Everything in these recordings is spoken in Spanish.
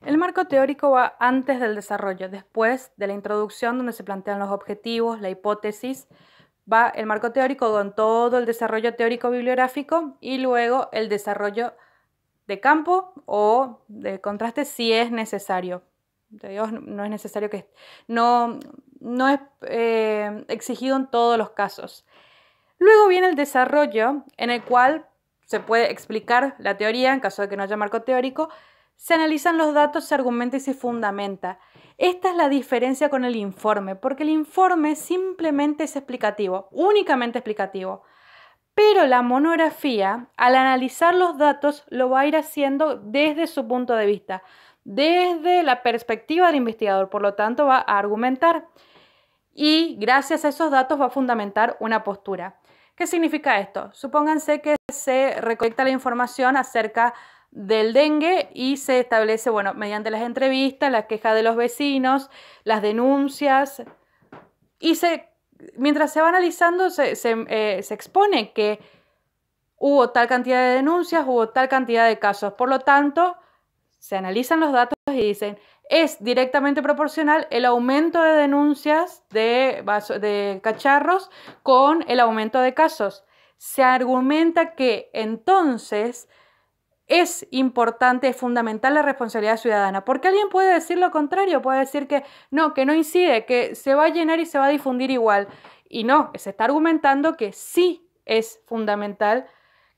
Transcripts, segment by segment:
El marco teórico va antes del desarrollo, después de la introducción donde se plantean los objetivos, la hipótesis, va el marco teórico con todo el desarrollo teórico bibliográfico y luego el desarrollo de campo o de contraste si es necesario. No es necesario que no es exigido en todos los casos. Luego viene el desarrollo en el cual se puede explicar la teoría en caso de que no haya marco teórico. Se analizan los datos, se argumenta y se fundamenta. Esta es la diferencia con el informe, porque el informe simplemente es explicativo, únicamente explicativo. Pero la monografía, al analizar los datos, lo va a ir haciendo desde su punto de vista, desde la perspectiva del investigador. Por lo tanto, va a argumentar y gracias a esos datos va a fundamentar una postura. ¿Qué significa esto? Supónganse que se recolecta la información acerca del dengue y se establece, bueno, mediante las entrevistas, las quejas de los vecinos, las denuncias, y mientras se va analizando se expone que hubo tal cantidad de denuncias, hubo tal cantidad de casos. Por lo tanto, se analizan los datos y dicen, es directamente proporcional el aumento de denuncias de cacharros con el aumento de casos. Se argumenta que entonces es importante, es fundamental la responsabilidad ciudadana, porque alguien puede decir lo contrario, puede decir que no incide, que se va a llenar y se va a difundir igual. Y no, se está argumentando que sí es fundamental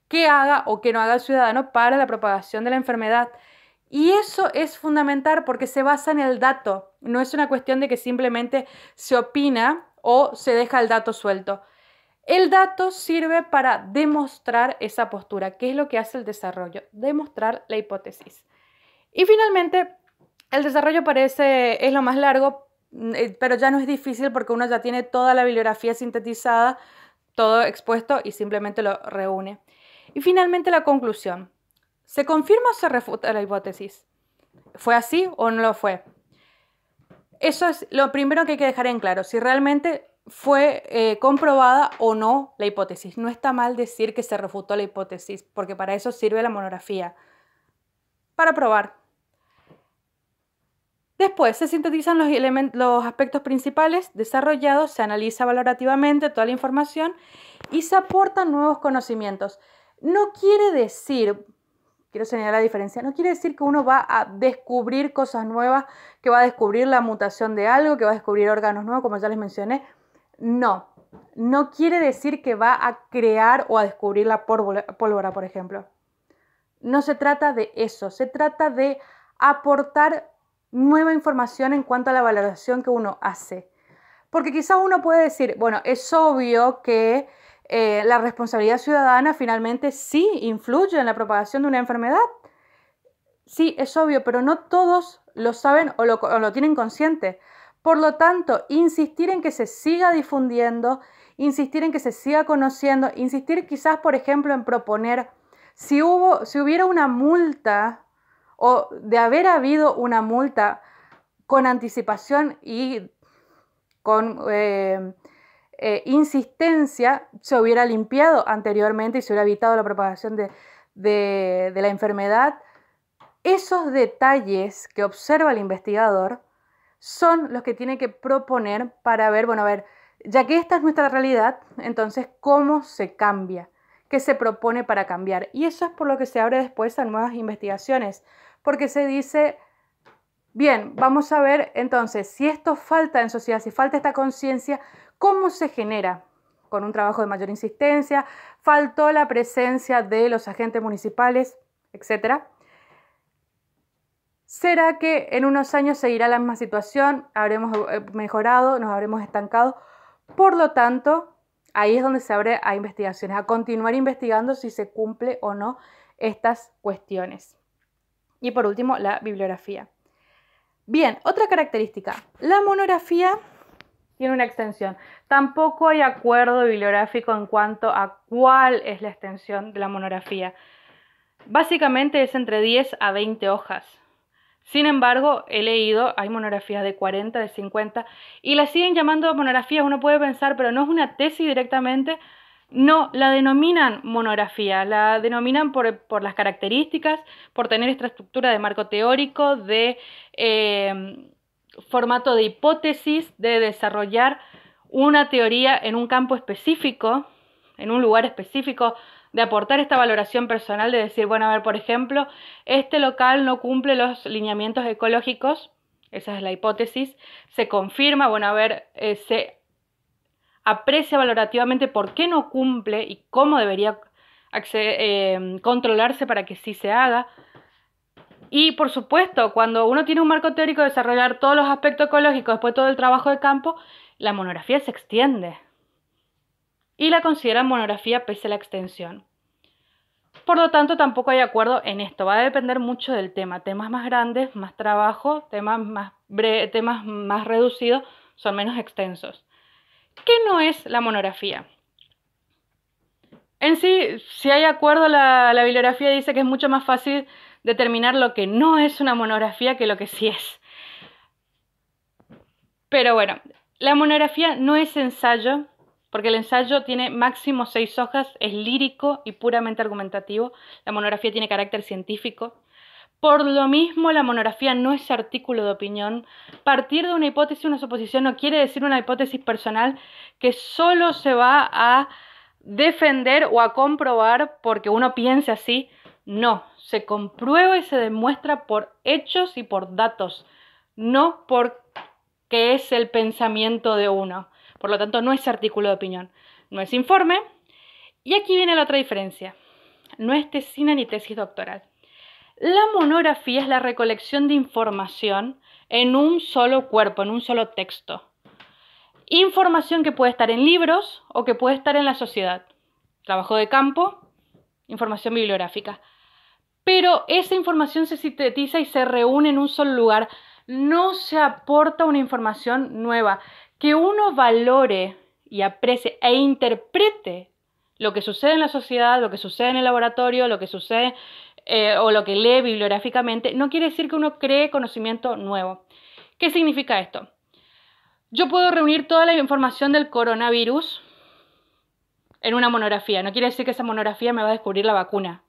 que haga o que no haga el ciudadano para la propagación de la enfermedad. Y eso es fundamental porque se basa en el dato, no es una cuestión de que simplemente se opina o se deja el dato suelto. El dato sirve para demostrar esa postura, que es lo que hace el desarrollo, demostrar la hipótesis. Y finalmente, el desarrollo es lo más largo, pero ya no es difícil porque uno ya tiene toda la bibliografía sintetizada, todo expuesto y simplemente lo reúne. Y finalmente la conclusión. ¿Se confirma o se refuta la hipótesis? ¿Fue así o no lo fue? Eso es lo primero que hay que dejar en claro, si realmente fue comprobada o no la hipótesis. No está mal decir que se refutó la hipótesis, porque para eso sirve la monografía, para probar. Después se sintetizan los aspectos principales desarrollados, se analiza valorativamente toda la información y se aportan nuevos conocimientos. No quiere decir, quiero señalar la diferencia, no quiere decir que uno va a descubrir cosas nuevas, que va a descubrir la mutación de algo, que va a descubrir órganos nuevos, como ya les mencioné. No quiere decir que va a crear o a descubrir la pólvora, por ejemplo. No se trata de eso, se trata de aportar nueva información en cuanto a la valoración que uno hace. Porque quizás uno puede decir, bueno, es obvio que la responsabilidad ciudadana finalmente sí influye en la propagación de una enfermedad. Sí, es obvio, pero no todos lo saben o lo tienen consciente. Por lo tanto, insistir en que se siga difundiendo, insistir en que se siga conociendo, insistir quizás, por ejemplo, en proponer, si hubiera una multa o de haber habido una multa con anticipación y con insistencia, se hubiera limpiado anteriormente y se hubiera evitado la propagación de la enfermedad. Esos detalles que observa el investigador son los que tiene que proponer para ver, bueno, a ver, ya que esta es nuestra realidad, entonces, ¿cómo se cambia? ¿Qué se propone para cambiar? Y eso es por lo que se abre después a nuevas investigaciones, porque se dice, bien, vamos a ver entonces, si esto falta en sociedad, si falta esta conciencia, ¿cómo se genera? Con un trabajo de mayor insistencia, faltó la presencia de los agentes municipales, etcétera. ¿Será que en unos años seguirá la misma situación? ¿Habremos mejorado? ¿Nos habremos estancado? Por lo tanto, ahí es donde se abre a investigaciones, a continuar investigando si se cumple o no estas cuestiones. Y por último, la bibliografía. Bien, otra característica. La monografía tiene una extensión. Tampoco hay acuerdo bibliográfico en cuanto a cuál es la extensión de la monografía. Básicamente es entre 10 a 20 hojas. Sin embargo, he leído, hay monografías de 40, de 50, y las siguen llamando monografías. Uno puede pensar, pero no es una tesis directamente. No, la denominan monografía, la denominan por las características, por tener esta estructura de marco teórico, de formato de hipótesis, de desarrollar una teoría en un campo específico, en un lugar específico, de aportar esta valoración personal, de decir, bueno, a ver, por ejemplo, este local no cumple los lineamientos ecológicos, esa es la hipótesis, se confirma, bueno, a ver, se aprecia valorativamente por qué no cumple y cómo debería controlarse para que sí se haga. Y por supuesto, cuando uno tiene un marco teórico de desarrollar todos los aspectos ecológicos, después todo el trabajo de campo, la monografía se extiende. Y la consideran monografía pese a la extensión. Por lo tanto, tampoco hay acuerdo en esto. Va a depender mucho del tema. Temas más grandes, más trabajo, temas más reducidos, son menos extensos. ¿Qué no es la monografía? En sí, si hay acuerdo, la bibliografía dice que es mucho más fácil determinar lo que no es una monografía que lo que sí es. Pero bueno, la monografía no es ensayo, porque el ensayo tiene máximo 6 hojas, es lírico y puramente argumentativo. La monografía tiene carácter científico. Por lo mismo, la monografía no es artículo de opinión. Partir de una hipótesis o una suposición no quiere decir una hipótesis personal que solo se va a defender o a comprobar porque uno piense así. No, se comprueba y se demuestra por hechos y por datos, no porque es el pensamiento de uno. Por lo tanto, no es artículo de opinión, no es informe. Y aquí viene la otra diferencia. No es tesina ni tesis doctoral. La monografía es la recolección de información en un solo cuerpo, en un solo texto. Información que puede estar en libros o que puede estar en la sociedad. Trabajo de campo, información bibliográfica. Pero esa información se sintetiza y se reúne en un solo lugar. No se aporta una información nueva. Que uno valore y aprecie e interprete lo que sucede en la sociedad, lo que sucede en el laboratorio, lo que sucede o lo que lee bibliográficamente, no quiere decir que uno cree conocimiento nuevo. ¿Qué significa esto? Yo puedo reunir toda la información del coronavirus en una monografía. No quiere decir que esa monografía me va a descubrir la vacuna,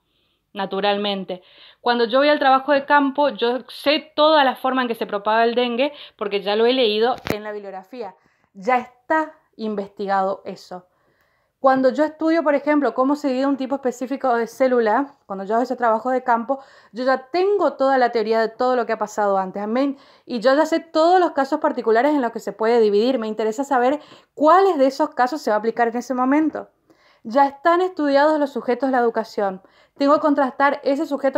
naturalmente. Cuando yo voy al trabajo de campo, yo sé toda la forma en que se propaga el dengue porque ya lo he leído en la bibliografía. Ya está investigado eso. Cuando yo estudio, por ejemplo, cómo se divide un tipo específico de célula, cuando yo hago ese trabajo de campo, yo ya tengo toda la teoría de todo lo que ha pasado antes. Y yo ya sé todos los casos particulares en los que se puede dividir. Me interesa saber cuáles de esos casos se va a aplicar en ese momento. Ya están estudiados los sujetos de la educación. Tengo que contrastar ese sujeto que